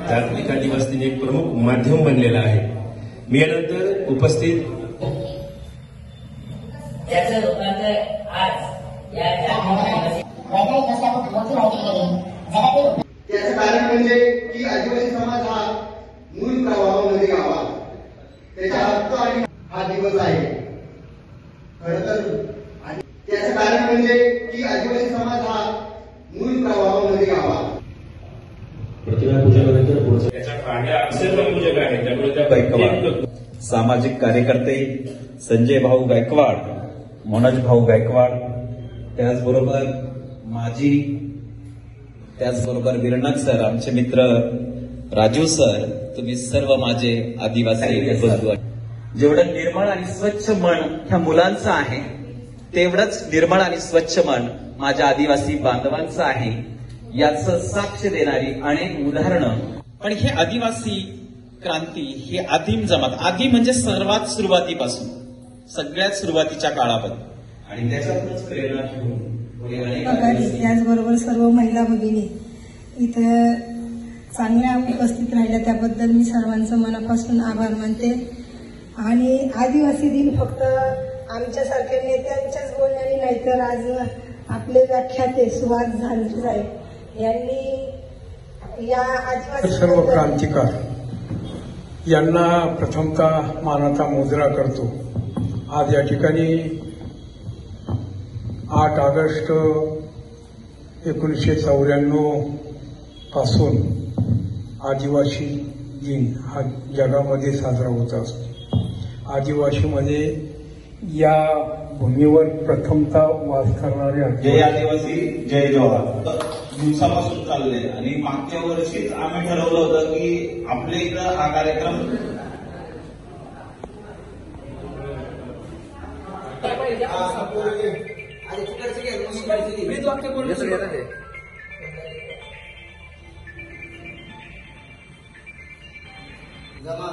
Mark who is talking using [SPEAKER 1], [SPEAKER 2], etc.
[SPEAKER 1] जागतिक आदिवासी दिन एक प्रमुख माध्यम बनलेला आहे। मी यानंतर उपस्थित
[SPEAKER 2] त्याचं रूपांतर आज या जागतिक वैज्ञानिक दृष्ट्या खूप मोठी माहिती दिली जगातील।
[SPEAKER 3] त्याचं कारण म्हणजे की आदिवासी समाज हा मूळ प्रवाहामध्ये यावा, त्याचा हक्क आणि हा दिवस आहे खरं तर। त्याचं कारण म्हणजे की आदिवासी समाज हा मूळ प्रवाहामध्ये यावा।
[SPEAKER 1] प्रतिभा पूजनानंतर पुढचं त्याच्या कांड्या अक्षर पूजक आहे, त्यामुळे त्या
[SPEAKER 4] गायकवाड, सामाजिक कार्यकर्ते संजय भाऊ गायकवाड, मनोज भाऊ गायकवाड, त्याचबरोबर त्याचबरोबर विरणक सर, आमचे मित्र राजू सर, तुम्ही सर्व माझे आदिवासी बंधू। जेवढं निर्मळ आणि स्वच्छ मन ह्या मुलांचं आहे, तेवढंच निर्मळ आणि स्वच्छ मन माझ्या आदिवासी बांधवांचं आहे, याचं साक्ष देणारी अनेक उदाहरणं। पण हे आदिवासी क्रांती, ही आदिम जमात, आदी म्हणजे सर्वात सुरुवातीपासून, सगळ्यात सुरुवातीच्या काळापासून, आणि त्याच्यातूनच प्रेरणा घेऊन
[SPEAKER 5] त्याचबरोबर सर्व महिला भगिनी इथं चांगल्या उपस्थित राहिल्या, त्याबद्दल मी सर्वांचं मनापासून आभार मानते। आणि आदिवासी दिन फक्त आमच्यासारख्या नेत्यांच्याच बोलण्याने नाही, तर आज आपले व्याख्याते सुहास झांझे साहेब यांनी या आदिवासी
[SPEAKER 6] सर्व क्रांतिकार यांना प्रथमतः मानाचा मुजरा करतो। आज या ठिकाणी 8 ऑगस्ट 1994 पासून आदिवासी दिन हा जगामध्ये साजरा होत असतो। आदिवासीमध्ये या भूमीवर प्रथमतः वास करणारे
[SPEAKER 4] जय आदिवासी जय जवाहर दिवसापासून चालले, आणि मागच्या वर्षीच आम्ही ठरवलं होतं की आपल्या इथं हा कार्यक्रम
[SPEAKER 3] जमा